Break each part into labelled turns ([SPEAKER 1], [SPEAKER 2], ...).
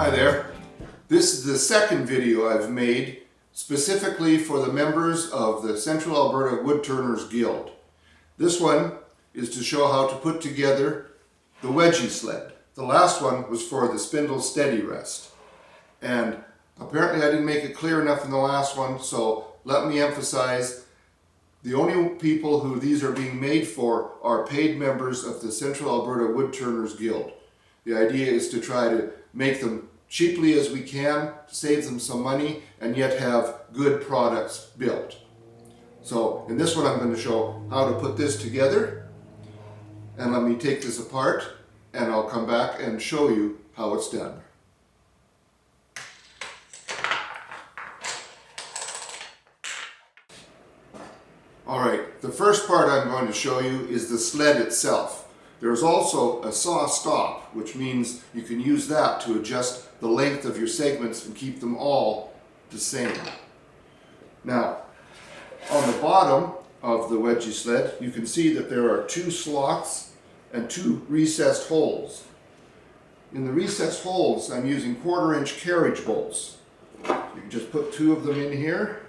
[SPEAKER 1] Hi there. This is the second video I've made specifically for the members of the Central Alberta Woodturners Guild. This one is to show how to put together the Wedgie Sled. The last one was for the spindle steady rest. And apparently I didn't make it clear enough in the last one, so let me emphasize the only people who these are being made for are paid members of the Central Alberta Woodturners Guild. The idea is to try to make them cheaply as we can, to save them some money, and yet have good products built. So in this one I'm going to show how to put this together, and let me take this apart and I'll come back and show you how it's done. Alright, the first part I'm going to show you is the sled itself. There's also a saw stop, which means you can use that to adjust the length of your segments and keep them all the same. Now, on the bottom of the Wedgie Sled, you can see that there are two slots and two recessed holes. In the recessed holes, I'm using 1/4-inch carriage bolts. You can just put two of them in here,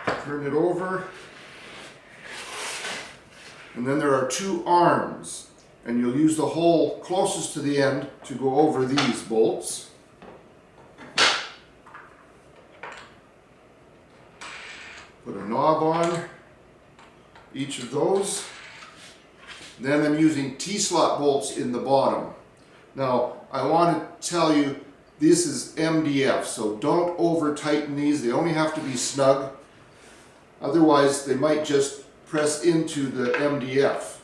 [SPEAKER 1] turn it over, and then there are two arms, and you'll use the hole closest to the end to go over these bolts. Put a knob on each of those. Then I'm using T-slot bolts in the bottom. Now, I want to tell you this is MDF, so don't over tighten these. They only have to be snug. Otherwise, they might just press into the MDF,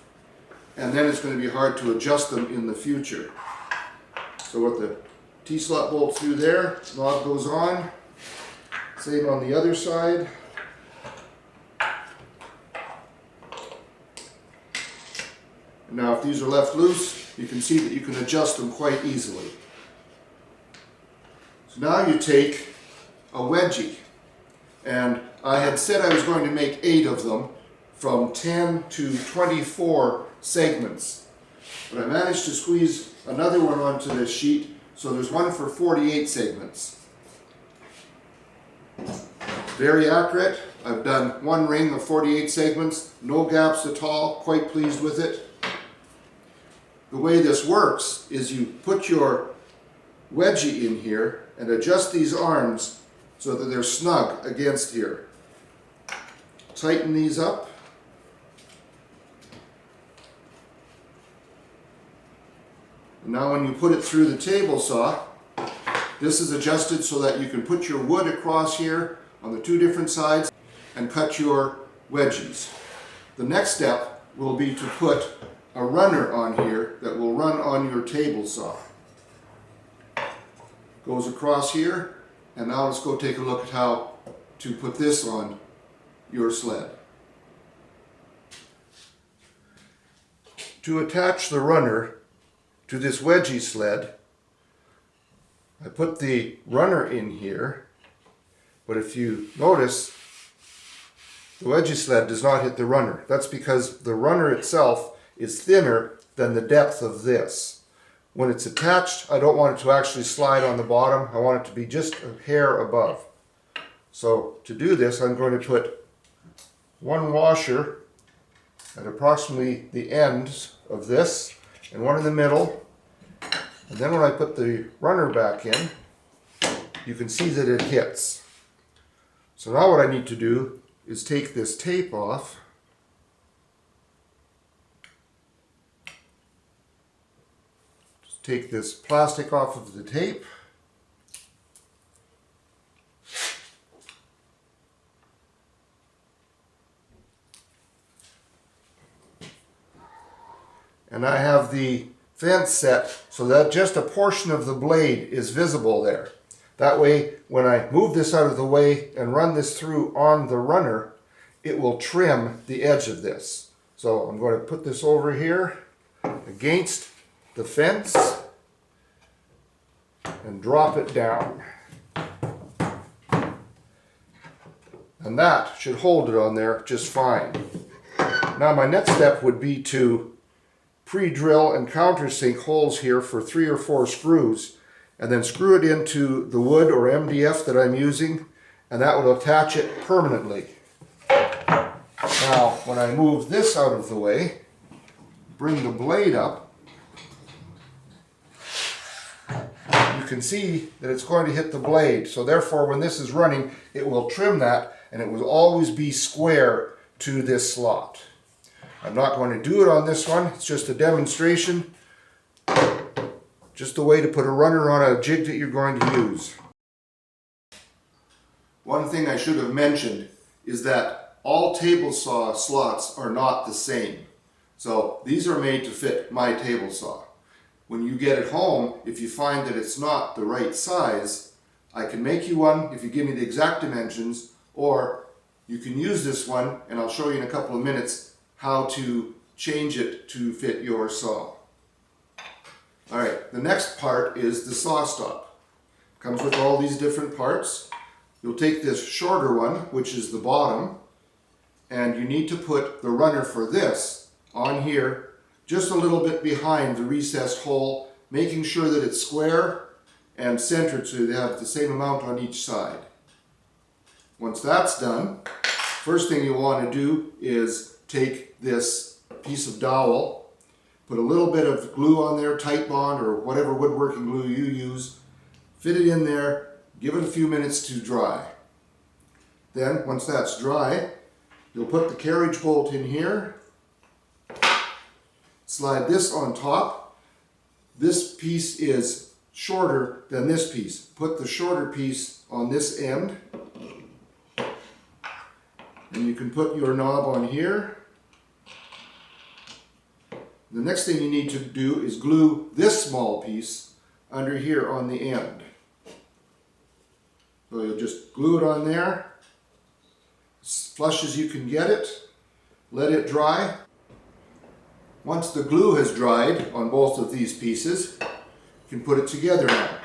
[SPEAKER 1] and then it's going to be hard to adjust them in the future. So what the T-slot bolts do there, knob goes on, same on the other side. And now if these are left loose, you can see that you can adjust them quite easily. So now you take a wedgie, and I had said I was going to make 8 of them, from 10 to 24 segments. But I managed to squeeze another one onto this sheet, so there's one for 48 segments. Very accurate. I've done one ring of 48 segments, no gaps at all, quite pleased with it. The way this works is you put your wedgie in here and adjust these arms so that they're snug against here. Tighten these up. Now when you put it through the table saw, this is adjusted so that you can put your wood across here on the two different sides and cut your wedgies. The next step will be to put a runner on here that will run on your table saw. Goes across here, and now let's go take a look at how to put this on your sled. To attach the runner to this Wedgie Sled, I put the runner in here, but if you notice, the Wedgie Sled does not hit the runner. That's because the runner itself is thinner than the depth of this. When it's attached, I don't want it to actually slide on the bottom. I want it to be just a hair above. So to do this, I'm going to put one washer at approximately the ends of this, and one in the middle. And then when I put the runner back in, you can see that it hits. So now what I need to do is take this tape off. Just take this plastic off of the tape. And I have the fence set so that just a portion of the blade is visible there. That way, when I move this out of the way and run this through on the runner, it will trim the edge of this. So I'm going to put this over here against the fence and drop it down. And that should hold it on there just fine. Now my next step would be to pre-drill and countersink holes here for 3 or 4 screws, and then screw it into the wood or MDF that I'm using, and that will attach it permanently. Now, when I move this out of the way, bring the blade up, you can see that it's going to hit the blade. So therefore, when this is running, it will trim that, and it will always be square to this slot. I'm not going to do it on this one. It's just a demonstration. Just a way to put a runner on a jig that you're going to use. One thing I should have mentioned is that all table saw slots are not the same. So these are made to fit my table saw. When you get it home, if you find that it's not the right size, I can make you one if you give me the exact dimensions, or you can use this one, and I'll show you in a couple of minutes how to change it to fit your saw. Alright, the next part is the saw stop. Comes with all these different parts. You'll take this shorter one, which is the bottom, and you need to put the runner for this on here, just a little bit behind the recessed hole, making sure that it's square and centered so they have the same amount on each side. Once that's done, first thing you want to do is take this piece of dowel, put a little bit of glue on there, Tight Bond or whatever woodworking glue you use, fit it in there, give it a few minutes to dry. Then, once that's dry, you'll put the carriage bolt in here, slide this on top. This piece is shorter than this piece. Put the shorter piece on this end, and you can put your knob on here. The next thing you need to do is glue this small piece under here on the end. So you'll just glue it on there, as flush as you can get it, let it dry. Once the glue has dried on both of these pieces, you can put it together now.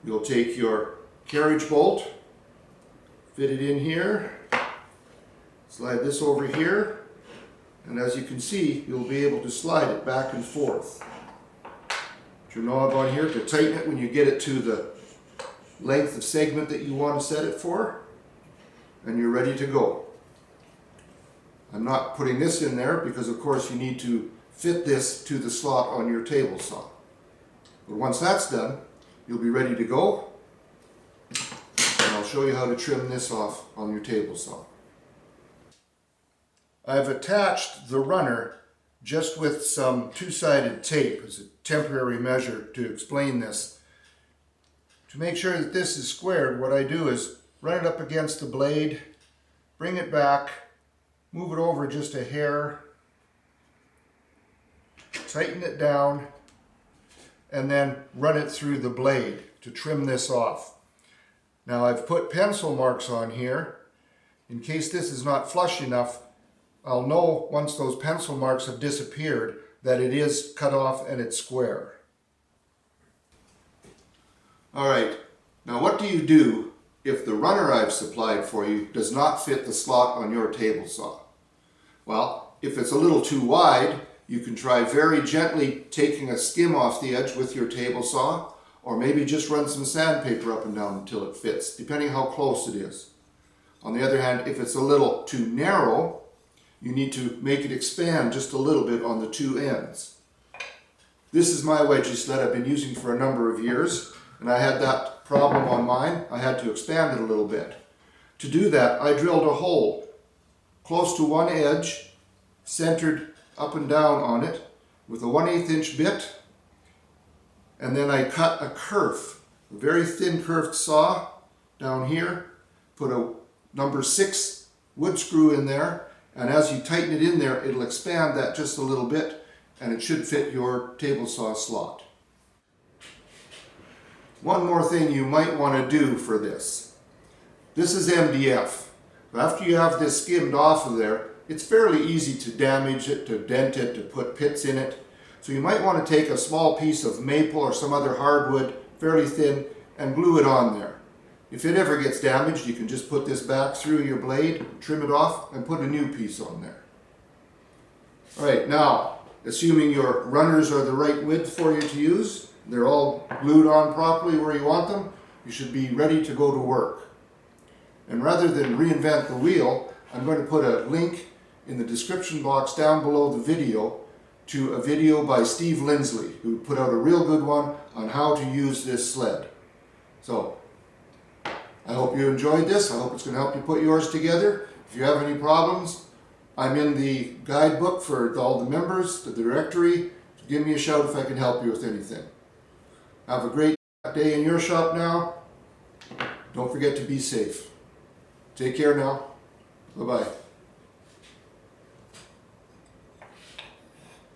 [SPEAKER 1] You'll take your carriage bolt, fit it in here, slide this over here, and as you can see, you'll be able to slide it back and forth. Put your knob on here to tighten it when you get it to the length of segment that you want to set it for, and you're ready to go. I'm not putting this in there because of course you need to fit this to the slot on your table saw. But once that's done, you'll be ready to go, and I'll show you how to trim this off on your table saw. I've attached the runner just with some two-sided tape as a temporary measure to explain this. To make sure that this is squared, what I do is run it up against the blade, bring it back, move it over just a hair, tighten it down, and then run it through the blade to trim this off. Now I've put pencil marks on here. In case this is not flush enough, I'll know once those pencil marks have disappeared that it is cut off and it's square. Alright, now what do you do if the runner I've supplied for you does not fit the slot on your table saw? Well, if it's a little too wide, you can try very gently taking a skim off the edge with your table saw, or maybe just run some sandpaper up and down until it fits, depending how close it is. On the other hand, if it's a little too narrow, you need to make it expand just a little bit on the two ends. This is my wedgie sled I've been using for a number of years, and I had that problem on mine. I had to expand it a little bit. To do that, I drilled a hole close to one edge, centered up and down on it with a 1/8 inch bit, and then I cut a kerf, a very thin curved saw down here, put a number 6 wood screw in there, and as you tighten it in there, it'll expand that just a little bit, and it should fit your table saw slot. One more thing you might want to do for this. This is MDF. After you have this skimmed off of there, it's fairly easy to damage it, to dent it, to put pits in it. So you might want to take a small piece of maple or some other hardwood, fairly thin, and glue it on there. If it ever gets damaged, you can just put this back through your blade, trim it off, and put a new piece on there. Alright, now, assuming your runners are the right width for you to use, they're all glued on properly where you want them, you should be ready to go to work. And rather than reinvent the wheel, I'm going to put a link in the description box down below the video to a video by Steve Lindsley, who put out a real good one on how to use this sled. So, I hope you enjoyed this. I hope it's going to help you put yours together. If you have any problems, I'm in the guidebook for all the members, the directory. Give me a shout if I can help you with anything. Have a great day in your shop now. Don't forget to be safe. Take care now. Bye-bye.